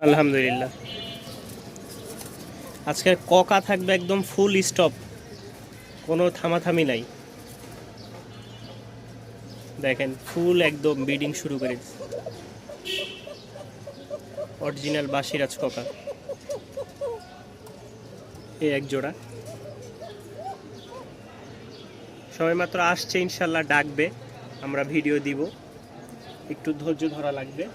আলহামদুলিল্লাহ। আজকের ককা থাকবে একদম ফুল স্টপ, কোনো থামাথামি নাই। দেখেন ফুল একদম ব্রিডিং শুরু করে দিচ্ছে। অরিজিনাল বাসিরাজ ককা, এই এক জোড়া সবাই মাত্র আসছে, ইনশাল্লাহ ডাকবে, আমরা ভিডিও দিব, একটু ধৈর্য ধরা লাগবে।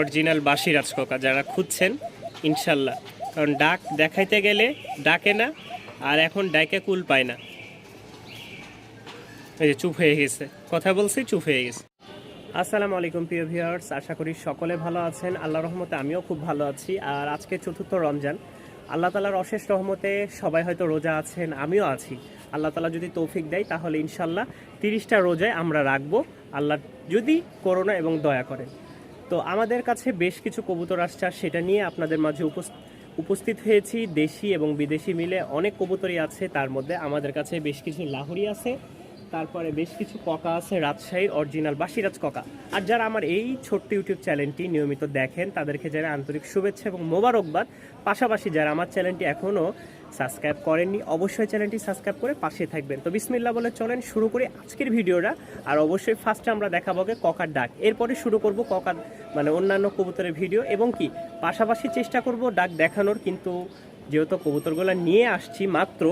অরিজিনাল বাসিরাজ ককা যারা খুঁজছেন ইনশাল্লাহ, কারণ ডাক দেখাইতে গেলে ডাকে না, আর এখন ডাকে কুল পায় না। এই যে চুপ হয়ে গেছে, কথা বলছি চুপ হয়ে গেছে। আসসালামু আলাইকুম প্রিয় ভিউয়ার্স, আশা করি সকলে ভালো আছেন। আল্লাহর রহমতে আমিও খুব ভালো আছি। আর আজকে চতুর্থ রমজান, আল্লাহ তাআলার অশেষ রহমতে সবাই হয়তো রোজা আছেন, আমিও আছি। আল্লাহ তাআলা যদি তৌফিক দেয় তাহলে ইনশাল্লাহ 30টা রোজায় আমরা রাখবো, আল্লাহ যদি করোনা এবং দয়া করেন। তো আমাদের কাছে বেশ কিছু কবুতর আসছে, সেটা নিয়ে আপনাদের মাঝে উপস্থিত হয়েছি। দেশি এবং বিদেশি মিলে অনেক কবুতরই আছে, তার মধ্যে আমাদের কাছে বেশ কিছু লাহোরি আছে, তারপরে বেশ কিছু ককা আছে, রাজশাহীর অরিজিনাল বাসিরাজ ককা। আর যারা আমার এই ছোট্ট ইউটিউব চ্যানেলটি নিয়মিত দেখেন তাদেরকে যারা আন্তরিক শুভেচ্ছা এবং মোবারকবাদ। পাশাপাশি যারা আমার চ্যানেলটি এখনও সাবস্ক্রাইব করেননি, অবশ্যই চ্যানেলটি সাবস্ক্রাইব করে পাশে থাকবেন। তো বিসমিল্লাহ বলে চলেন শুরু করি আজকের ভিডিওটা। আর অবশ্যই ফার্স্টে আমরা দেখাবো ককার ডাক, এরপরে শুরু করব ককার মানে অন্যান্য কবুতরের ভিডিও, এবং কি পাশাপাশি চেষ্টা করব ডাক দেখানোর। কিন্তু যেহেতু কবুতরগুলো নিয়ে আসছি মাত্র,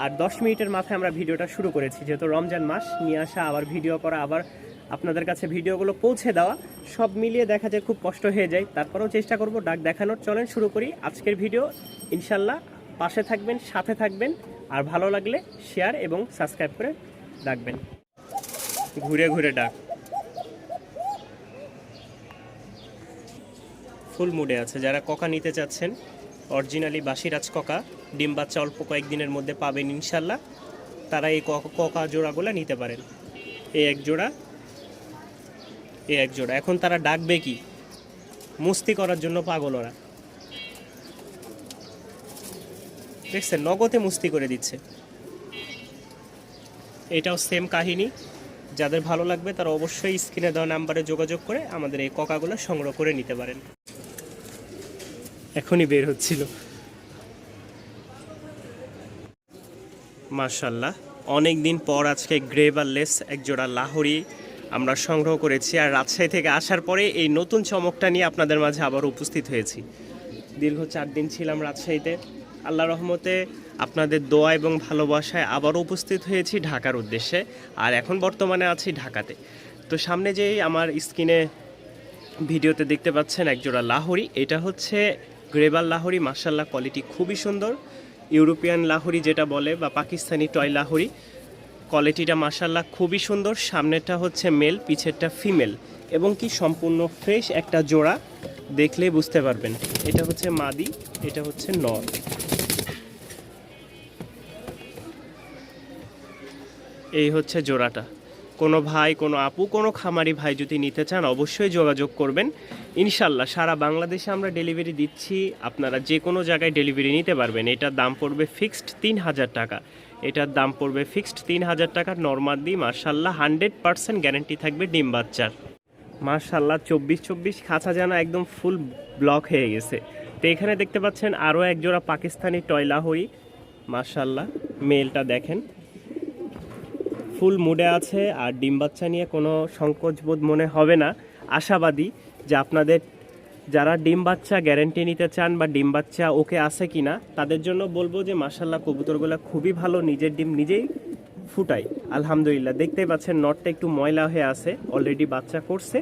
আর 10 মিনিটের মাথায় আমরা ভিডিওটা শুরু করেছি, যেহেতু রমজান মাস, নিয়ে আসা, আবার ভিডিও করা, আবার আপনাদের কাছে ভিডিওগুলো পৌঁছে দেওয়া, সব মিলিয়ে দেখা যায় খুব কষ্ট হয়ে যায়। তারপরেও চেষ্টা করব ডাক দেখানোর। চলেন শুরু করি আজকের ভিডিও। ইনশাল্লাহ পাশে থাকবেন, সাথে থাকবেন, আর ভালো লাগলে শেয়ার এবং সাবস্ক্রাইব করে ডাকবেন। ঘুরে ঘুরে ডাক, ফুল মুডে আছে। যারা ককা নিতে চাচ্ছেন, অরিজিনালি বাসিরাজ ককা, ডিম বাচ্চা অল্প কয়েকদিনের মধ্যে পাবেন ইনশাল্লাহ, তারা এই ককা জোড়াগুলো নিতে পারেন। এই এক জোড়া, এই এক জোড়া। এখন তারা ডাকবে কি, মস্তি করার জন্য পাগল ওরা, দেখছেন নগদে মস্তি করে দিচ্ছে। এটাও সেম কাহিনী। যাদের ভালো লাগবে তারা অবশ্যই স্ক্রিনে দেওয়া নাম্বারে যোগাযোগ করে আমাদের এই ককাগুলো সংগ্রহ করে নিতে পারেন। এখনই বের হচ্ছিল। মাশাল্লাহ, অনেক দিন পর আজকে গ্রে বা লেস একজোড়া লাহোরি আমরা সংগ্রহ করেছি। আর রাজশাহী থেকে আসার পরে এই নতুন চমকটা নিয়ে আপনাদের মাঝে আবার উপস্থিত হয়েছি। দীর্ঘ 4 দিন ছিলাম রাজশাহীতে, আল্লাহ রহমতে আপনাদের দোয়া এবং ভালোবাসায় আবারও উপস্থিত হয়েছি ঢাকার উদ্দেশ্যে। আর এখন বর্তমানে আছি ঢাকাতে। তো সামনে যেই আমার স্ক্রিনে ভিডিওতে দেখতে পাচ্ছেন একজোড়া লাহোরি, এটা হচ্ছে গ্রেবাল লাহোরি। মাশাল্লাহ কোয়ালিটি খুবই সুন্দর, ইউরোপিয়ান লাহোরি যেটা বলে, বা পাকিস্তানি টয় লাহোরি। কোয়ালিটিটা মাশাল্লাহ খুবই সুন্দর। সামনেরটা হচ্ছে মেল, পিছেরটা ফিমেল, এবং কি সম্পূর্ণ ফ্রেশ একটা জোড়া, দেখলেই বুঝতে পারবেন। এটা হচ্ছে মাদি, এটা হচ্ছে নর। এই হচ্ছে জোড়াটা। কোনো ভাই, কোনো আপু, কোনো খামারি ভাই যদি নিতে চান অবশ্যই যোগাযোগ করবেন। ইনশাল্লাহ সারা বাংলাদেশে আমরা ডেলিভারি দিচ্ছি, আপনারা যে কোনো জায়গায় ডেলিভারি নিতে পারবেন। এটার দাম পড়বে ফিক্সড 3000 টাকা। এটার দাম পড়বে ফিক্সড 3000 টাকা। নরমাদি মাশাল্লাহ 100% গ্যারেন্টি থাকবে ডিম বাচ্চার। মাশাল্লাহ 24 খাঁচা যেন একদম ফুল ব্লক হয়ে গেছে। তো এখানে দেখতে পাচ্ছেন আরও একজোড়া পাকিস্তানি টয় লাহোরি। মাশাল্লাহ মেলটা দেখেন, ফুল মুডে আছে, আর ডিম বাচ্চা নিয়ে কোনো সংকোচবোধ মনে হবে না। আশাবাদী যে আপনাদের যারা ডিম বাচ্চা গ্যারেন্টি নিতে চান, বা ডিম বাচ্চা ওকে আছে কি না, তাদের জন্য বলবো যে মাশাল্লাহ কবুতরগুলো খুবই ভালো, নিজের ডিম নিজেই ফুটাই আলহামদুলিল্লাহ। দেখতেই পাচ্ছেন নটটা একটু ময়লা হয়ে আছে, অলরেডি বাচ্চা করছে,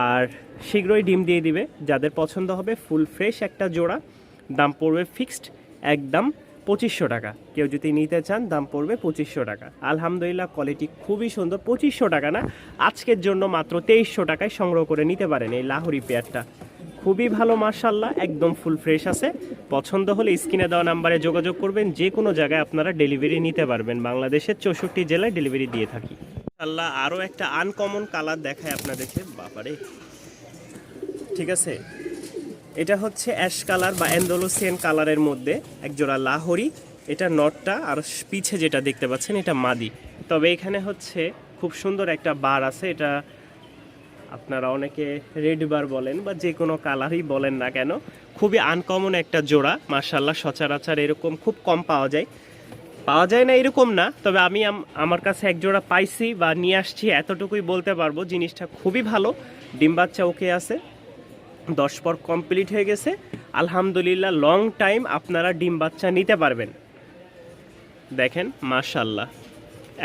আর শীঘ্রই ডিম দিয়ে দিবে। যাদের পছন্দ হবে ফুল ফ্রেশ একটা জোড়া, দাম পড়বে ফিক্সড একদম 2500 টাকা। কেউ যদি নিতে চান দাম পড়বে 2500 টাকা। আলহামদুলিল্লাহ কোয়ালিটি খুবই সুন্দর। 2500 টাকা না, আজকের জন্য মাত্র 2300 টাকায় সংগ্রহ করে নিতে পারেন এই লাহোরি পেয়ারটা। খুবই ভালো মাশাল্লাহ, একদম ফুল ফ্রেশ আছে। পছন্দ হলে স্ক্রিনে দেওয়া নাম্বারে যোগাযোগ করবেন, যে কোনো জায়গায় আপনারা ডেলিভারি নিতে পারবেন। বাংলাদেশের 64 জেলায় ডেলিভারি দিয়ে থাকি। আল্লাহ আরও একটা আনকমন কালার দেখায় আপনাদেরকে, বাপারে। ঠিক আছে, এটা হচ্ছে অ্যাশ কালার বা অ্যান্ডালুসিয়ান কালারের মধ্যে একজোড়া লাহোরি। এটা নটটা, আর পিছে যেটা দেখতে পাচ্ছেন এটা মাদি। তবে এখানে হচ্ছে খুব সুন্দর একটা বার আছে, এটা আপনারা অনেকে রেড বার বলেন বা যে কোনো কালারই বলেন না কেন, খুবই আনকমন একটা জোড়া মাশাআল্লাহ। সচরাচর এরকম খুব কম পাওয়া যায় না এরকম না, তবে আমি আমার কাছে এক জোড়া পাইছি বা নিয়ে আসছি, এতটুকুই বলতে পারবো। জিনিসটা খুবই ভালো, ডিম বাচ্চা ওকে আছে, 10 পর কমপ্লিট হয়ে গেছে আলহামদুলিল্লাহ। লং টাইম আপনারা ডিম বাচ্চা নিতে পারবেন। দেখেন মাশাআল্লাহ,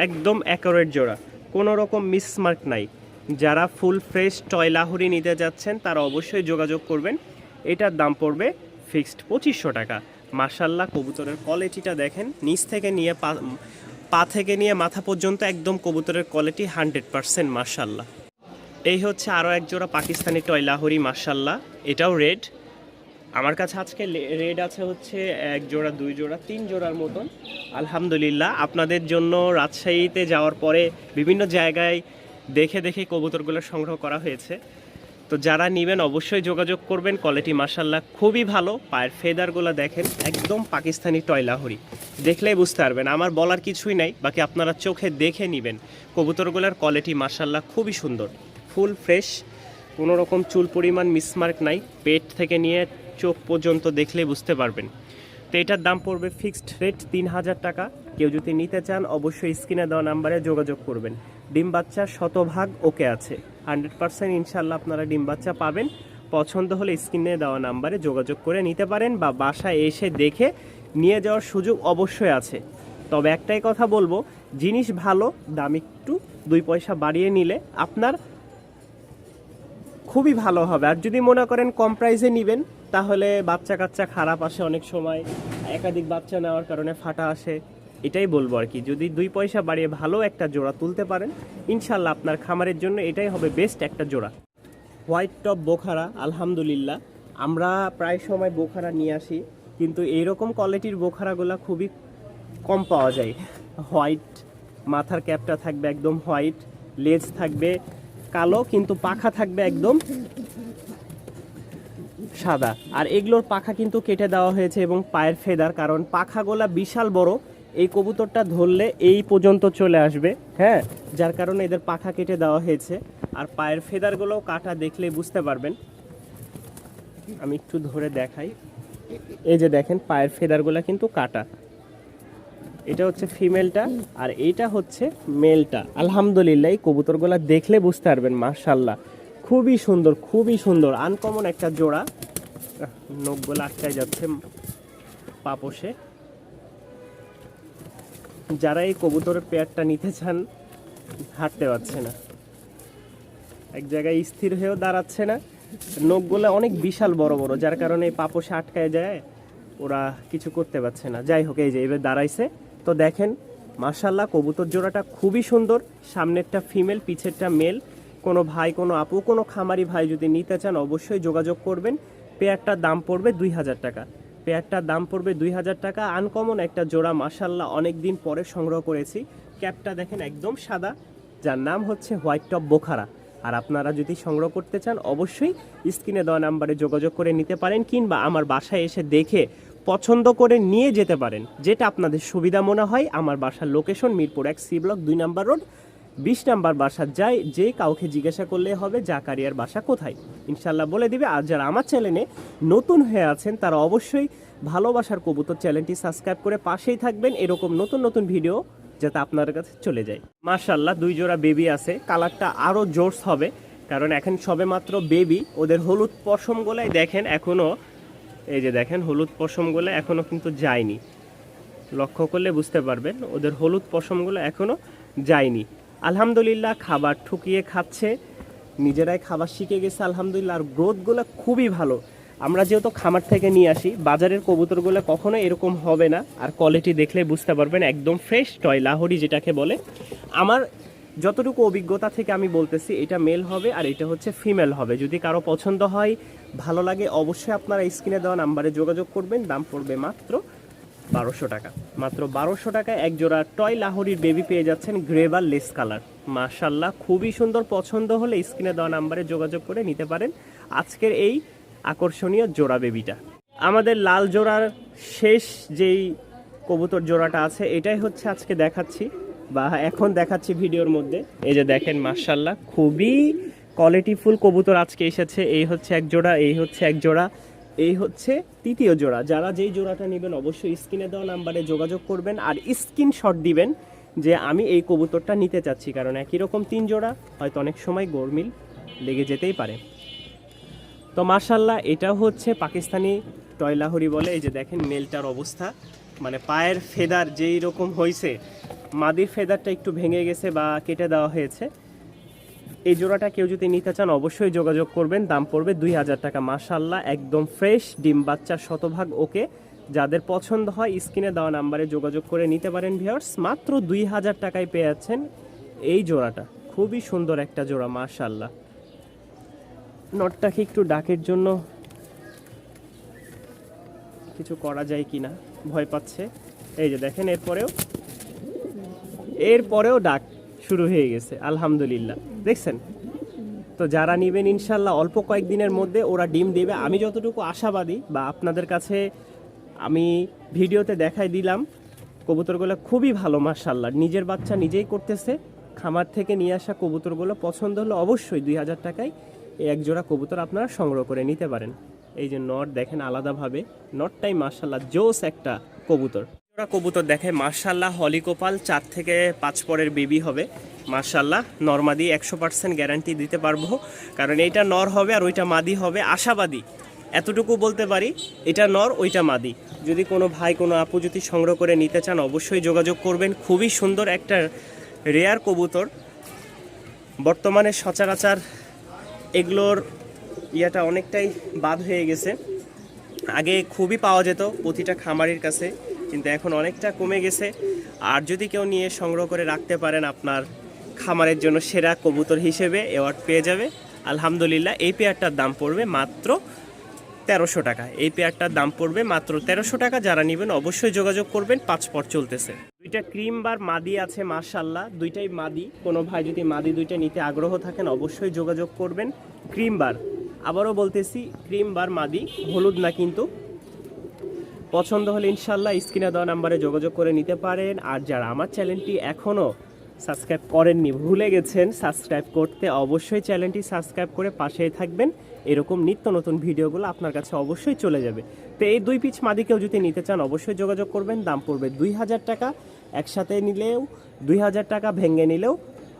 একদম অ্যাকুরেট জোড়া, কোনো রকম মিসমার্ক নাই। যারা ফুল ফ্রেশ টয় লাহোরি নিতে যাচ্ছেন তারা অবশ্যই যোগাযোগ করবেন। এটার দাম পড়বে ফিক্সড 2500 টাকা। মাশাআল্লাহ, কবুতরের কোয়ালিটিটা দেখেন, নিচ থেকে নিয়ে পা থেকে নিয়ে মাথা পর্যন্ত একদম কবুতরের কোয়ালিটি 100% মাশাআল্লাহ। এই হচ্ছে আরও এক জোড়া পাকিস্তানি টয় লাহোরি মাশাআল্লাহ, এটাও রেড। আমার কাছে আজকে রেড আছে হচ্ছে 1 জোড়া 2 জোড়া 3 জোড়ার মতন আলহামদুলিল্লাহ। আপনাদের জন্য রাজশাহীতে যাওয়ার পরে বিভিন্ন জায়গায় দেখে দেখে কবুতরগুলো সংগ্রহ করা হয়েছে। তো যারা নেবেন অবশ্যই যোগাযোগ করবেন। কোয়ালিটি মাশাআল্লাহ খুবই ভালো। পায়ের ফেদারগুলো দেখেন, একদম পাকিস্তানি টয় লাহোরি, দেখলেই বুঝতে পারবেন, আমার বলার কিছুই নাই, বাকি আপনারা চোখে দেখে নেবেন। কবুতরগুলোর কোয়ালিটি মাশাআল্লাহ খুবই সুন্দর, ফুল ফ্রেশ, কোনো রকম চুল পরিমাণ মিসমার্ক নাই। পেট থেকে নিয়ে চোখ পর্যন্ত দেখলেই বুঝতে পারবেন। তো এটার দাম পড়বে ফিক্সড রেট 3000 টাকা। কেউ যদি নিতে চান অবশ্যই স্ক্রিনে দেওয়া নাম্বারে যোগাযোগ করবেন। ডিম বাচ্চা শতভাগ ওকে আছে, 100% ইনশাল্লাহ আপনারা ডিম বাচ্চা পাবেন। পছন্দ হলে স্ক্রিনে দেওয়া নাম্বারে যোগাযোগ করে নিতে পারেন, বা বাসায় এসে দেখে নিয়ে যাওয়ার সুযোগ অবশ্যই আছে। তবে একটাই কথা বলবো, জিনিস ভালো, দাম একটু 2 পয়সা বাড়িয়ে নিলে আপনার খুবই ভালো হবে। আর যদি মনে করেন কম প্রাইসে নেবেন তাহলে বাচ্চা কাচ্চা খারাপ আসে, অনেক সময় একাধিক বাচ্চা নেওয়ার কারণে ফাটা আসে। এটাই বলবো আর কি, যদি 2 পয়সা বাড়িয়ে ভালো একটা জোড়া তুলতে পারেন ইনশাল্লাহ আপনার খামারের জন্য এটাই হবে বেস্ট একটা জোড়া। হোয়াইট টপ বোখারা আলহামদুলিল্লাহ, আমরা প্রায় সময় বোখারা নিয়ে আসি, কিন্তু এইরকম কোয়ালিটির বোখারাগুলো খুবই কম পাওয়া যায়। হোয়াইট মাথার ক্যাপটা থাকবে একদম হোয়াইট, লেজ থাকবে কালো, কিন্তু পাখা থাকবে একদম সাদা। আর এগুলোর পাখা কিন্তু কেটে দেওয়া হয়েছে, এবং পায়ের ফেদার, কারণ পাখাগুলা বিশাল বড়, এই কবুতরটা ধরলে এই পর্যন্ত চলে আসবে, হ্যাঁ, যার কারণে এদের পাখা কেটে দেওয়া হয়েছে। আর পায়ের ফেদারগুলোও কাটা, দেখলে বুঝতে পারবেন। আমি একটু ধরে দেখাই, এই যে দেখেন পায়ের ফেদারগুলো কিন্তু কাটা। এটা হচ্ছে ফিমেলটা, আর এইটা হচ্ছে মেলটা। আলহামদুলিল্লাহ, এই কবুতরগুলো দেখলে বুঝতে পারবেন মাশাআল্লাহ, খুবই সুন্দর, খুবই সুন্দর, আনকমন একটা জোড়া। নখগুলো আটকায় যাচ্ছে পাপোশে। যারা এই কবুতরের পেয়ারটা নিতে চান, হাঁটতে পারছে না, এক জায়গায় স্থির হয়েও দাঁড়াচ্ছে না, নখগুলো অনেক বিশাল বড় বড়, যার কারণে এই পাপোশে আটকায় যায়, ওরা কিছু করতে পারছে না। যাই হোক, এই যে এবার দাঁড়াইছে। তো দেখেন মাশাআল্লাহ, কবুতর জোড়াটা খুবই সুন্দর, সামনেরটা ফিমেল, পিছেরটা মেল। কোনো ভাই, কোনো আপু, কোনো খামারি ভাই যদি নিতে চান অবশ্যই যোগাযোগ করবেন। পেয়ারটার দাম পড়বে 2000 টাকা। পেয়ারটার দাম পড়বে 2000 টাকা। আনকমন একটা জোড়া মাশাআল্লাহ, অনেক দিন পরে সংগ্রহ করেছি। ক্যাপটা দেখেন একদম সাদা, যার নাম হচ্ছে হোয়াইট টপ বোখারা। আর আপনারা যদি সংগ্রহ করতে চান অবশ্যই স্ক্রিনে দেওয়া নাম্বারে যোগাযোগ করে নিতে পারেন, কিংবা আমার বাসায় এসে দেখে পছন্দ করে নিয়ে যেতে পারেন, যেটা আপনাদের সুবিধা মনে হয়। আমার বাসার লোকেশন মিরপুর 1 সি ব্লক 2 নম্বর রোড, 20 নাম্বার বাসা। যে কাউকে জিজ্ঞাসা করলে হবে জাকারিয়ার বাসা কোথায়, ইনশাল্লাহ বলে দিবে। আর যারা আমার চ্যানেলে নতুন হয়ে আছেন তারা অবশ্যই ভালোবাসার কবুতর চ্যানেলটি সাবস্ক্রাইব করে পাশেই থাকবেন, এরকম নতুন নতুন ভিডিও যাতে আপনার কাছে চলে যায়। মাশাআল্লাহ, 2 জোড়া বেবি আছে, কালারটা আরও জোরস হবে, কারণ এখন সবে মাত্র বেবি। ওদের হলুদ পশমগুলাই দেখেন এখনও, এই যে দেখেন হলুদ পশমগুলো এখনও কিন্তু যায়নি, লক্ষ্য করলে বুঝতে পারবেন ওদের হলুদ পশমগুলো এখনও যায়নি। আলহামদুলিল্লাহ, খাবার ঠুকিয়ে খাচ্ছে, নিজেরাই খাবার শিখে গেছে আলহামদুলিল্লাহ। আর গ্রোথগুলো খুবই ভালো। আমরা যেহেতু খামার থেকে নিয়ে আসি, বাজারের কবুতরগুলো কখনো এরকম হবে না। আর কোয়ালিটি দেখলে বুঝতে পারবেন, একদম ফ্রেশ টয় লাহোরি যেটাকে বলে। আমার যতটুকু অভিজ্ঞতা থেকে আমি বলতেছি, এটা মেল হবে আর এটা হচ্ছে ফিমেল হবে। যদি কারো পছন্দ হয়, ভালো লাগে, অবশ্যই আপনারা স্ক্রিনে দেওয়া নাম্বারে যোগাযোগ করবেন। দাম পড়বে মাত্র 1200 টাকা। মাত্র 1200 টাকায় এক জোড়া টয় লাহোরির বেবি পেয়ে যাচ্ছেন, গ্রেভার লেস কালার। মাশাআল্লাহ, খুবই সুন্দর। পছন্দ হলে স্ক্রিনে দেওয়া নাম্বারে যোগাযোগ করে নিতে পারেন। আজকের এই আকর্ষণীয় জোড়া বেবিটা। আমাদের লাল জোড়ার শেষ যেই কবুতর জোড়াটা আছে এটাই হচ্ছে আজকে দেখাচ্ছি বা এখন দেখাচ্ছি ভিডিওর মধ্যে। এই যে দেখেন মাশাআল্লাহ খুবই কোয়ালিটিফুল কবুতর আজকে এসেছে। এই হচ্ছে এক জোড়া, এই হচ্ছে এক জোড়া, এই হচ্ছে তৃতীয় জোড়া। যারা যেই জোড়াটা নেবেন অবশ্যই স্ক্রিনে দেওয়া নাম্বারে যোগাযোগ করবেন আর স্ক্রিনশট দিবেন যে আমি এই কবুতরটা নিতে চাচ্ছি, কারণ একই রকম 3 জোড়া হয়তো অনেক সময় গোরমিল লেগে যেতেই পারে। তো মাশাআল্লাহ এটা হচ্ছে পাকিস্তানি টয় লাহোরি বলে। এই যে দেখেন মেলটার অবস্থা, মানে পায়ের ফেদার যেই রকম হয়েছে, মাদির ফেদারটা একটু ভেঙে গেছে বা কেটে দেওয়া হয়েছে। এই জোড়াটা কেউ যদি নিতে চান অবশ্যই যোগাযোগ করবেন, দাম পড়বে 2000 টাকা। মাশাআল্লাহ একদম ফ্রেশ, ডিম বাচ্চা শতভাগ ওকে। যাদের পছন্দ হয় স্ক্রিনে দেওয়া নাম্বারে যোগাযোগ করে নিতে পারেন ভিউয়ার্স। মাত্র 2000 টাকায় পেয়ে যাচ্ছেন এই জোড়াটা। খুবই সুন্দর একটা জোড়া মাশাআল্লাহ। নটটাকে একটু ডাকের জন্য কিছু করা যায় কিনা ভয় পাচ্ছে। এই যে দেখেন এরপরেও ডাক শুরু হয়ে গেছে আলহামদুলিল্লাহ, দেখছেন। তো যারা নেবেন ইনশাল্লাহ অল্প কয়েকদিনের মধ্যে ওরা ডিম দেবে। আমি যতটুকু আশাবাদী বা আপনাদের কাছে আমি ভিডিওতে দেখাই দিলাম, কবুতরগুলো খুবই ভালো মাশাআল্লাহ। নিজের বাচ্চা নিজেই করতেছে, খামার থেকে নিয়ে আসা কবুতরগুলো পছন্দ হলে অবশ্যই 2000 টাকায় এই এক জোড়া কবুতর আপনারা সংগ্রহ করে নিতে পারেন। এই যে নট দেখেন আলাদাভাবে, নটটাই মাশাআল্লাহ জোস একটা কবুতর। জোড়া কবুতর দেখে মাশাআল্লাহ হলিকোপাল 4 থেকে 5 পরের বেবি হবে মাশাআল্লাহ। নরমাদি 100% গ্যারান্টি দিতে পারবো, কারণ এইটা নর হবে আর ওইটা মাদি হবে। আশাবাদী এতটুকু বলতে পারি, এটা নর ওইটা মাদি। যদি কোনো ভাই কোনো আপু যদি সংগ্রহ করে নিতে চান অবশ্যই যোগাযোগ করবেন। খুবই সুন্দর একটা রেয়ার কবুতর। বর্তমানে সচরাচর এগুলোর ইয়াটা অনেকটাই বাদ হয়ে গেছে। আগে খুবই পাওয়া যেত প্রতিটা খামারির কাছে, কিন্তু এখন অনেকটা কমে গেছে। আর যদি কেউ নিয়ে সংগ্রহ করে রাখতে পারেন আপনার খামারের জন্য সেরা কবুতর হিসেবে অ্যাওয়ার্ড পেয়ে যাবে আলহামদুলিল্লাহ। এই পেয়ারটার দাম পড়বে মাত্র 1300 টাকা। এই পেয়ারটার দাম পড়বে মাত্র 1300 টাকা। যারা নেবেন অবশ্যই যোগাযোগ করবেন, 5 পর চলতেছে। দুইটা ক্রিম বার মাদি আছে মাশাআল্লাহ, দুইটাই মাদি। কোনো ভাই যদি মাদি দুইটা নিতে আগ্রহ থাকেন অবশ্যই যোগাযোগ করবেন। ক্রিম বার, আবারও বলতেছি ক্রিম বার মাদি, হলুদ না কিন্তু। পছন্দ হলে ইনশাল্লাহ স্ক্রিনে দেওয়া নাম্বারে যোগাযোগ করে নিতে পারেন। আর যারা আমার চ্যানেলটি এখনও সাবস্ক্রাইব করেননি, ভুলে গেছেন সাবস্ক্রাইব করতে, অবশ্যই চ্যানেলটি সাবস্ক্রাইব করে পাশেই থাকবেন। এরকম নিত্য নতুন ভিডিওগুলো আপনার কাছে অবশ্যই চলে যাবে। তো এই 2 পিস মাদি কেউ যদি নিতে চান অবশ্যই যোগাযোগ করবেন, দাম পড়বে 2000 টাকা। একসাথে নিলেও 2000 টাকা, ভেঙে নিলেও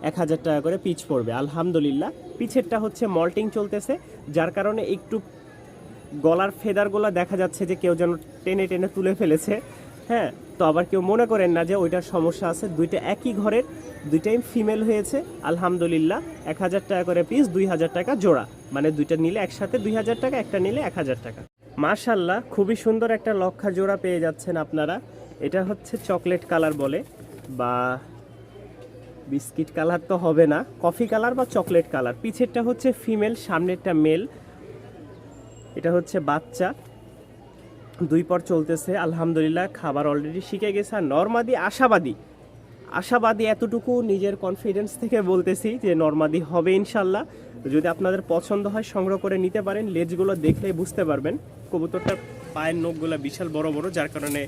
1000 টাকা করে পিচ পড়বে আলহামদুলিল্লাহ। পিছেরটা হচ্ছে মল্টিং চলতেছে, যার কারণে একটু গলার ফেদারগুলো দেখা যাচ্ছে যে কেউ যেন টেনে টেনে তুলে ফেলেছে। হ্যাঁ, তো আবার কেউ মনে করেন না যে ওইটার সমস্যা আছে। দুইটা একই ঘরের, দুইটাই ফিমেল হয়েছে আলহামদুলিল্লাহ। 1000 টাকা করে পিস, 2000 টাকা জোড়া, মানে দুইটা নিলে একসাথে 2000 টাকা, একটা নিলে 1000 টাকা। মাশাআল্লাহ খুবই সুন্দর একটা লক্ষা জোড়া পেয়ে যাচ্ছেন আপনারা। এটা হচ্ছে চকলেট কালার বলে, বা বিস্কিট কালার তো হবে না, কফি কালার বা চকলেট কালার। পিছেরটা হচ্ছে ফিমেল, সামনেরটা মেল। এটা হচ্ছে বাচ্চা, 2 পর চলতেছে আলহামদুলিল্লাহ। খাবার অলরেডি শিখে গেছে। আর নরমাদি আশাবাদী এতটুকু নিজের কনফিডেন্স থেকে বলতেছি যে নরমাদি হবে ইনশাল্লাহ। যদি আপনাদের পছন্দ হয় সংগ্রহ করে নিতে পারেন। লেজগুলো দেখলেই বুঝতে পারবেন, কবুতরটার পায়ের নখগুলো বিশাল বড় বড়, যার কারণে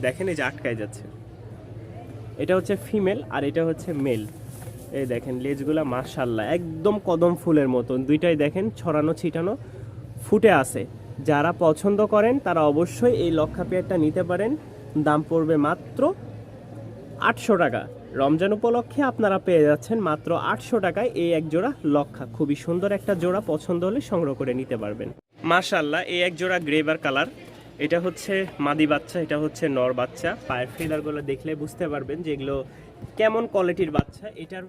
দেখেন এই যে আটকায় যাচ্ছে। এটা হচ্ছে ফিমেল আর এটা হচ্ছে মেল। এই দেখেন লেজগুলা মাশাআল্লাহ একদম কদম ফুলের মতন, দুইটাই দেখেন ছড়ানো ছিটানো ফুটে আছে। যারা পছন্দ করেন তারা অবশ্যই এই লক্ষা পেয়ারটা নিতে পারেন। দাম পড়বে মাত্র 800 টাকা। রমজান উপলক্ষে আপনারা পেয়ে যাচ্ছেন মাত্র 800 টাকায় এই এক জোড়া লক্ষা। খুবই সুন্দর একটা জোড়া, পছন্দ হলে সংগ্রহ করে নিতে পারবেন মাশাআল্লাহ। এই এক জোড়া গ্রেবার কালার, এটা হচ্ছে মাদি বাচ্চা, এটা হচ্ছে নর বাচ্চা। পায়ের ফেদারগুলো দেখলে বুঝতে পারবেন যে এগুলো কেমন কোয়ালিটির বাচ্চা। এটার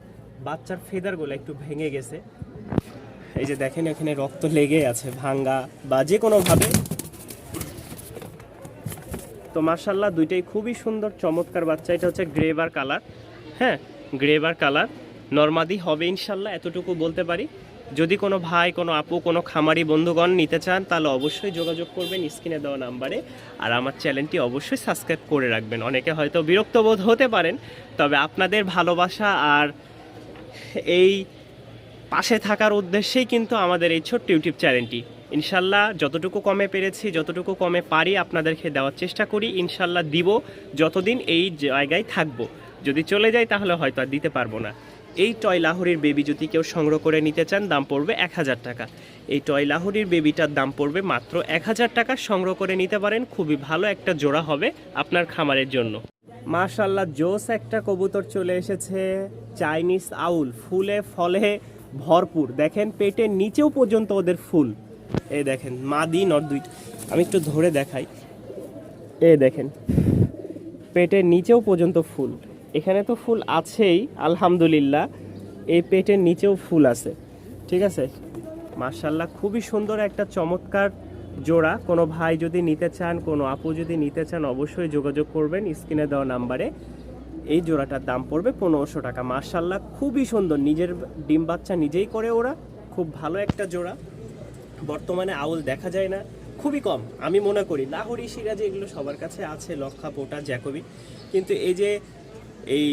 বাচ্চার ফেদারগুলো একটু ভেঙে গেছে, এই যে দেখেন এখানে রক্ত লেগে আছে, ভাঙ্গা বা যে কোনোভাবে। তো মাশাআল্লাহ দুইটাই খুবই সুন্দর চমৎকার বাচ্চা। এটা হচ্ছে গ্রেবার কালার, হ্যাঁ গ্রেবার কালার। নরমাদি হবে ইনশাল্লাহ, এতটুকু বলতে পারি। যদি কোনো ভাই কোনো আপু কোনো খামারি বন্ধুগণ নিতে চান তাহলে অবশ্যই যোগাযোগ করবেন স্ক্রিনে দেওয়া নাম্বারে। আর আমার চ্যানেলটি অবশ্যই সাবস্ক্রাইব করে রাখবেন। অনেকে হয়তো বিরক্ত বোধ হতে পারেন, তবে আপনাদের ভালোবাসা আর এই পাশে থাকার উদ্দেশ্যেই কিন্তু আমাদের এই ছোট্ট ইউটিউব চ্যানেলটি। ইনশাল্লাহ যতটুকু কমে পেরেছি, যতটুকু কমে পারি আপনাদেরকে দেওয়ার চেষ্টা করি। ইনশাল্লাহ দিব যতদিন এই জায়গায় থাকবো। যদি চলে যাই তাহলে হয়তো আর দিতে পারবো না। এই টয় লাহোরির বেবি যদি কেউ সংগ্রহ করে নিতে চান, দাম পড়বে 1000 টাকা। এই টয় লাহোরির বেবিটার দাম পড়বে মাত্র 1000 টাকা। সংগ্রহ করে নিতে পারেন, খুবই ভালো একটা জোড়া হবে আপনার খামারের জন্য। মাশাআল্লাহ, জোস একটা কবুতর চলে এসেছে, চাইনিজ আউল, ফুলে ফলে ভরপুর। দেখেন পেটের নিচেও পর্যন্ত ওদের ফুল। এই দেখেন মাদি নর দুইটা, আমি একটু ধরে দেখাই। এই দেখেন পেটের নিচেও পর্যন্ত ফুল। এখানে তো ফুল আছেই আলহামদুলিল্লাহ, এই পেটের নিচেও ফুল আছে। ঠিক আছে, মাশাআল্লাহ খুবই সুন্দর একটা চমৎকার জোড়া। কোনো ভাই যদি নিতে চান, কোনো আপু যদি নিতে চান, অবশ্যই যোগাযোগ করবেন স্ক্রিনে দেওয়া নাম্বারে। এই জোড়াটার দাম পড়বে 1500 টাকা। মাশাআল্লাহ খুবই সুন্দর, নিজের ডিম বাচ্চা নিজেই করে ওরা। খুব ভালো একটা জোড়া। বর্তমানে আউল দেখা যায় না, খুবই কম। আমি মনে করি লাহোরি, সিরাজি এগুলো সবার কাছে আছে, লক্ষা, পোটা, জ্যাকবি, কিন্তু এই যে এই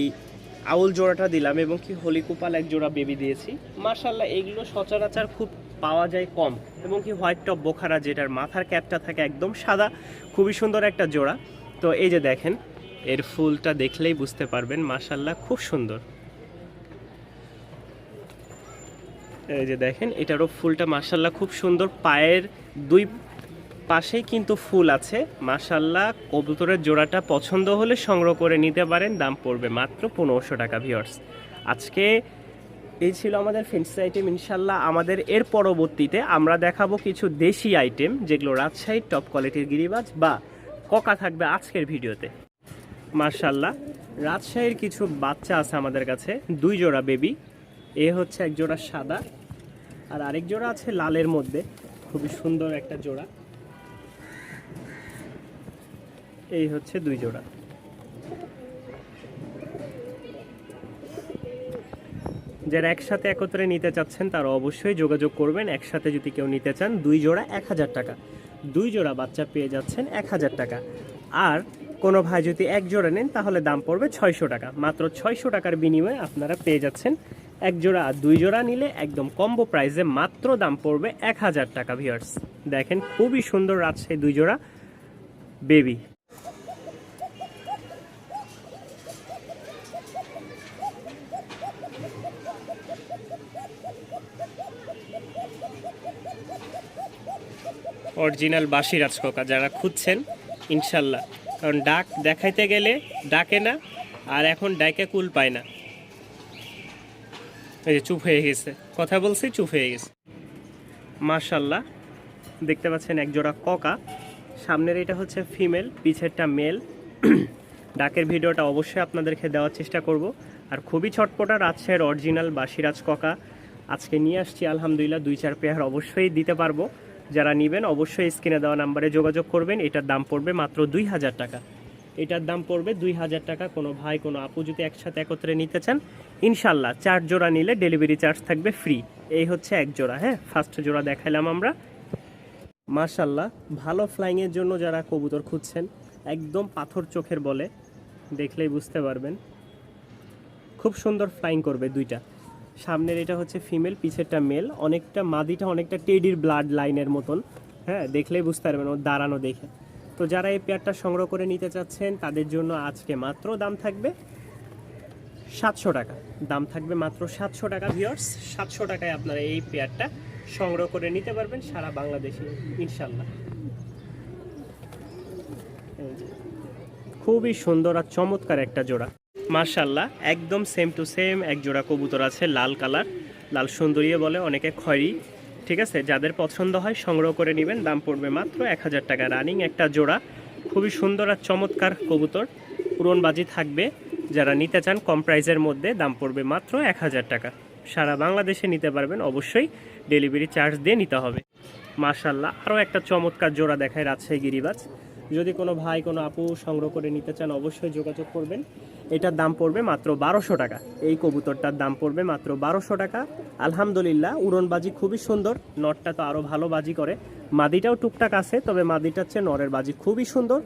আউল জোড়াটা দিলাম এবং কি হলিকুপাল এক জোড়া বেবি দিয়েছি, মাশাআল্লাহ এগুলো সচরাচর খুব পাওয়া যায় কম। এবং কি হোয়াইট টপ বোখারা, যেটার মাথার ক্যাপটা থাকে একদম সাদা, খুবই সুন্দর একটা জোড়া। তো এই যে দেখেন, এর ফুলটা দেখলেই বুঝতে পারবেন, মাশাআল্লাহ খুব সুন্দর। এই যে দেখেন এটারও ফুলটা মাশাআল্লাহ খুব সুন্দর, পায়ের দুই পাশেই কিন্তু ফুল আছে। মাশাআল্লাহ কবুতরের জোড়াটা পছন্দ হলে সংগ্রহ করে নিতে পারেন, দাম পড়বে মাত্র 1500 টাকা। ভিউয়ার্স, আজকে এই ছিল আমাদের ফেন্সি আইটেম। ইনশাল্লাহ আমাদের এর পরবর্তীতে আমরা দেখাবো কিছু দেশি আইটেম, যেগুলো রাজশাহীর টপ কোয়ালিটির গিরিবাজ বা ককা থাকবে আজকের ভিডিওতে। মাশাআল্লাহ রাজশাহীর কিছু বাচ্চা আছে আমাদের কাছে, 2 জোড়া বেবি। এ হচ্ছে এক জোড়া সাদা, আর আরেক জোড়া আছে লালের মধ্যে, খুবই সুন্দর একটা জোড়া। এই হচ্ছে 2 জোড়া। যারা একসাথে একত্রে নিতে চাচ্ছেন তারা অবশ্যই যোগাযোগ করবেন। একসাথে যদি কেউ নিতে চান, 2 জোড়া 1000 টাকা। 2 জোড়া বাচ্চা পেয়ে যাচ্ছেন 1000 টাকা। আর কোনো ভাই যদি এক জোড়া নেন তাহলে দাম পড়বে 600 টাকা। মাত্র 600 টাকার বিনিময়ে আপনারা পেয়ে যাচ্ছেন এক জোড়া। আর 2 জোড়া নিলে একদম কম্বো প্রাইসে মাত্র দাম পড়বে 1000 টাকা। ভিউয়ার্স দেখেন খুবই সুন্দর রাজশাহী 2 জোড়া বেবি। অরিজিনাল বাসি রাজকোকা যারা খুঁজছেন, ইনশাল্লাহ, কারণ ডাক দেখাইতে গেলে ডাকে না, আর এখন ডাকে কুল পায় না। এই যে চুপ হয়ে গেছে, কথা বলছি চুপ হয়ে গেছে। মাশাল্লাহ দেখতে পাচ্ছেন এক জোড়া ককা। সামনের এটা হচ্ছে ফিমেল, পিছেরটা মেল। ডাকের ভিডিওটা অবশ্যই আপনাদেরকে দেওয়ার চেষ্টা করব। আর খুবই ছটপটা রাজশাহীর অরিজিনাল বাসিরাজ ককা আজকে নিয়ে আসছি আলহামদুলিল্লাহ। 2-4 পেয়ার অবশ্যই দিতে পারবো। যারা নেবেন অবশ্যই স্ক্রিনে দেওয়া নাম্বারে যোগাযোগ করবেন। এটার দাম পড়বে মাত্র 2000 টাকা। এটার দাম পড়বে 2000 টাকা। কোনো ভাই কোনো আপু যদি একসাথে একত্রে নিতে চান, ইনশাল্লাহ 4 জোড়া নিলে ডেলিভারি চার্জ থাকবে ফ্রি। এই হচ্ছে এক জোড়া। হ্যাঁ, ফার্স্ট জোড়া দেখাইলাম আমরা। মাশাল্লাহ ভালো ফ্লাইংয়ের জন্য যারা কবুতর খুঁজছেন, একদম পাথর চোখের বলে, দেখলেই বুঝতে পারবেন, খুব সুন্দর ফ্লাইং করবে দুইটা। সামনের এটা হচ্ছে ফিমেল, পিছেরটা মেল। অনেকটা মাদিটা অনেকটা টেডির ব্লাড লাইনের মতন। হ্যাঁ, দেখলেই বুঝতে পারবেন ও দাঁড়ানো দেখে। তো যারা এই পেয়ারটা সংগ্রহ করে নিতে চাচ্ছেন তাদের জন্য আজকে মাত্র দাম থাকবে 700 টাকা। দাম থাকবে মাত্র 700 টাকা। ভিউয়ার্স 700 টাকায় আপনারা এই পেয়ারটা সংগ্রহ করে নিতে পারবেন সারা বাংলাদেশে ইনশাল্লাহ। খুবই সুন্দর আর চমৎকার একটা জোড়া। মাশাআল্লাহ একদম সেম টু সেম এক জোড়া কবুতর আছে, লাল কালার, লাল সুন্দরী বলে অনেকে, খয়েরি। ঠিক আছে, যাদের পছন্দ হয় সংগ্রহ করে নেবেন। দাম পড়বে মাত্র 1000 টাকা। রানিং একটা জোড়া, খুবই সুন্দর আর চমৎকার কবুতর, পুরনবাজি থাকবে। যারা নিতে চান কম প্রাইসের মধ্যে, দাম পড়বে মাত্র 1000 টাকা। সারা বাংলাদেশে নিতে পারবেন, অবশ্যই ডেলিভারি চার্জ দিয়ে নিতে হবে। মাশাআল্লাহ আরও একটা চমৎকার জোড়া দেখায় রাজশাহী গিরিবাজ। যদি কোনো ভাই কোনো আপু সংগ্রহ করে নিতে চান অবশ্যই যোগাযোগ করবেন। এটার দাম পড়বে মাত্র 1200 টাকা। এই কবুতরটার দাম পড়বে মাত্র 1200 টাকা। আলহামদুলিল্লাহ উড়নবাজি খুবই সুন্দর, নটটা তো আরও ভালো বাজি করে। মাদিটাও টুকটাক আছে, তবে মাদিটার চেয়ে নরের বাজি খুবই সুন্দর।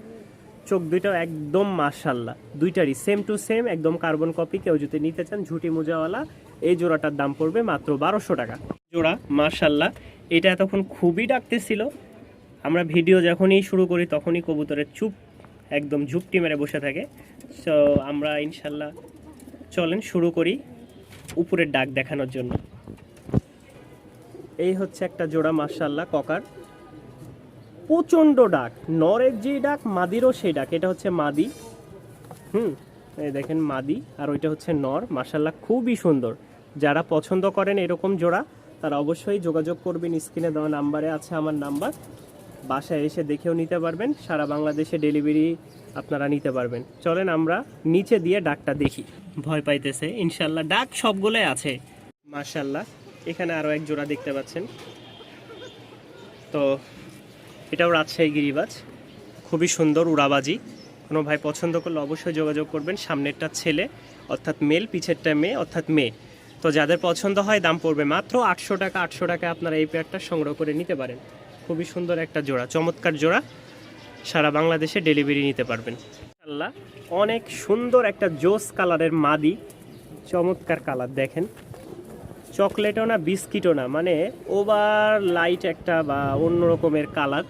চোখ দুইটাও একদম মাশাআল্লাহ, দুইটারই সেম টু সেম, একদম কার্বন কপি। কেউ যদি নিতে চান ঝুটি মোজাওয়ালা, এই জোড়াটার দাম পড়বে মাত্র 1200 টাকা জোড়া। মাশাআল্লাহ এটা এতক্ষণ খুবই ডাকতেছিল, আমরা ভিডিও যখনই শুরু করি তখনই কবুতরের চুপ একদম ঝুপটি মেরে বসে থাকে। সো আমরা ইনশাল্লাহ চলেন শুরু করি উপরের ডাক দেখানোর জন্য। এই হচ্ছে একটা জোড়া মাশাআল্লাহ ককার, প্রচণ্ড ডাক, নরের যে ডাক মাদিরও সেই ডাক। এটা হচ্ছে মাদি, এই দেখেন মাদি, আর ওইটা হচ্ছে নর। মাশাআল্লাহ খুবই সুন্দর। যারা পছন্দ করেন এরকম জোড়া তারা অবশ্যই যোগাযোগ করবেন, স্ক্রিনে দেওয়া নাম্বারে আছে আমার নাম্বার, বাসায় এসে দেখেও নিতে পারবেন, সারা বাংলাদেশে ডেলিভারি আপনারা নিতে পারবেন। চলেন আমরা নিচে দিয়ে ডাকটা দেখি। ভয় পাইতেছে, ইনশাল্লাহ ডাক সবগুলোই আছে মাশাআল্লাহ। এখানে আরও এক জোড়া দেখতে পাচ্ছেন, তো এটাও রাজশাহী গিরিবাজ, খুবই সুন্দর উড়াবাজি। কোনো ভাই পছন্দ করলে অবশ্যই যোগাযোগ করবেন। সামনেরটা ছেলে অর্থাৎ মেল, পিছেরটা মেয়ে অর্থাৎ মেয়ে। তো যাদের পছন্দ হয় দাম পড়বে মাত্র 800 টাকা। 800 টাকায় আপনারা এই পেয়ারটা সংগ্রহ করে নিতে পারেন। খুবই সুন্দর একটা জোড়া, চমৎকার জোড়া, সারা বাংলাদেশে ডেলিভারি নিতে পারবেন আল্লাহ। অনেক সুন্দর একটা জোস কালারের মাদি, চমৎকার কালার দেখেন, চকলেটও না বিস্কিটও না, মানে ওভার লাইট একটা বা অন্য রকমের কালার,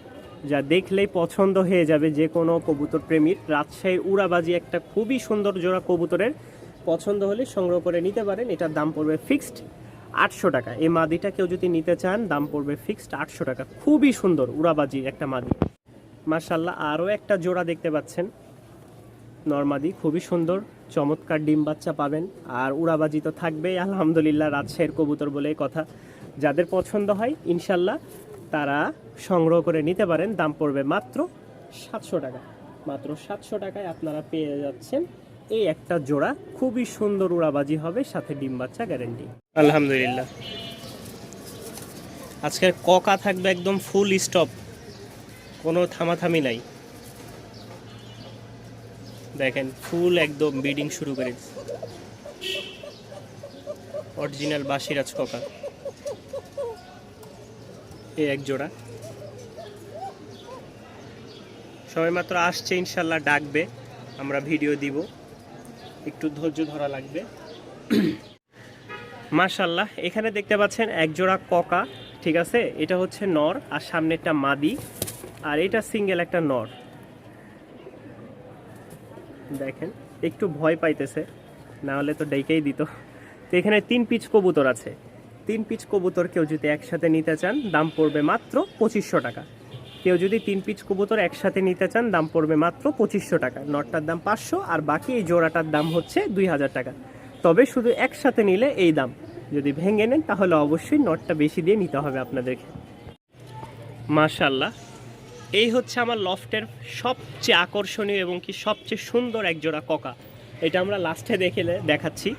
যা দেখলেই পছন্দ হয়ে যাবে যে কোনো কবুতর প্রেমীর। রাজশাহী উড়াবাজি একটা খুবই সুন্দর জোড়া কবুতরের, পছন্দ হলে সংগ্রহ করে নিতে পারেন। এটার দাম পড়বে ফিক্সড 800 টাকা। এই মাদিটা কেউ যদি নিতে চান দাম পড়বে ফিক্সড 800 টাকা। খুবই সুন্দর উড়াবাজি একটা মাদি মাশাআল্লাহ। আরও একটা জোড়া দেখতে পাচ্ছেন নরমাদি, খুবই সুন্দর, চমৎকার ডিম বাচ্চা পাবেন, আর উড়াবাজি তো থাকবেই আলহামদুলিল্লাহ। রাজশাহীর কবুতর বলে কথা, যাদের পছন্দ হয় ইনশাল্লাহ তারা সংগ্রহ করে নিতে পারেন। দাম পড়বে মাত্র 700 টাকা। মাত্র 700 টাকায় আপনারা পেয়ে যাচ্ছেন এই একটা জোড়া, খুবই সুন্দর উড়াবাজি হবে, সাথে ডিম বাচ্চা গ্যারেন্টি আলহামদুলিল্লাহ। আজকের ককা থাকবে একদম ফুল স্টপ, কোনো থামাথামি নাই। দেখেন ফুল একদম ব্রিডিং শুরু করে অরিজিনাল বাসিরাজ ককা। এই এক জোড়া সবাই মাত্র আসছে, ইনশাল্লাহ ডাকবে, আমরা ভিডিও দিব, একটু ধৈর্য ধরা লাগবে মাশাআল্লাহ। এখানে দেখতে পাচ্ছেন এক জোড়া ককা, ঠিক আছে, এটা হচ্ছে নর আর সামনেরটা মাদি, আর এটা সিঙ্গেল একটা নর। দেখেন একটু ভয় পাইতেছে, না হলে তো ডেকেই দিত। তো এখানে 3 পিচ কবুতর আছে, 3 পিচ কবুতর কেউ যদি একসাথে নিতে চান দাম পড়বে মাত্র 2500 টাকা। কেউ যদি 3 পিচ কবুতর একসাথে নিতে চান দাম পড়বে মাত্র 2500 টাকা। নটটার দাম 500 আর বাকি এই জোড়াটার দাম হচ্ছে 2000 টাকা। তবে শুধু একসাথে নিলে এই দাম, যদি ভেঙে নেন তাহলে অবশ্যই নটটা বেশি দিয়ে নিতে হবে আপনাদেরকে মাশাআল্লাহ। এই হচ্ছে আমার লফটের সবচেয়ে আকর্ষণীয় এবং কি সবচেয়ে সুন্দর এক জোড়া ককা। এটা আমরা লাস্টে দেখাচ্ছি।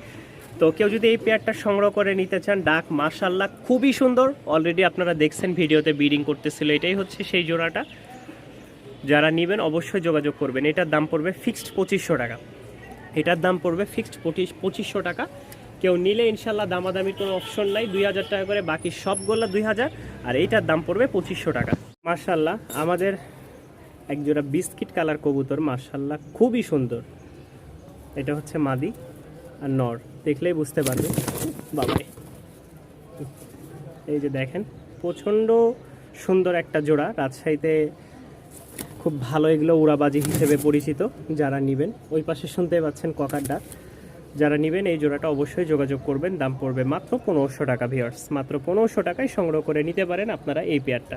তো কেউ যদি এই পেয়ারটা সংগ্রহ করে নিতে চান, ডাক মাশাআল্লাহ খুবই সুন্দর, অলরেডি আপনারা দেখছেন ভিডিওতে ব্রিডিং করতেছিল। এটাই হচ্ছে সেই জোড়াটা, যারা নেবেন অবশ্যই যোগাযোগ করবেন। এটার দাম পড়বে ফিক্সড 2500 টাকা। এটার দাম পড়বে ফিক্সড 2500 টাকা। কেউ নিলে ইনশাল্লাহ দামাদামির কোনো অপশন নাই, 2000 টাকা করে, বাকি সবগুলো 2000, আর এইটার দাম পড়বে 2500 টাকা মাশাআল্লাহ। আমাদের এক জোড়া বিস্কিট কালার কবুতর মাশাআল্লাহ খুবই সুন্দর, এটা হচ্ছে মাদি আর নর, দেখলেই বুঝতে পারবে বাবাই। এই যে দেখেন প্রচণ্ড সুন্দর একটা জোড়া, রাজশাহীতে খুব ভালো এগুলো উড়াবাজি হিসেবে পরিচিত। যারা নেবেন ওই পাশে শুনতে পাচ্ছেন ককার ডাক, যারা নেবেন এই জোড়াটা অবশ্যই যোগাযোগ করবেন। দাম পড়বে মাত্র 1500 টাকা ভিউয়ার্স, মাত্র 1500 টাকায় সংগ্রহ করে নিতে পারেন আপনারা এই পেয়ারটা।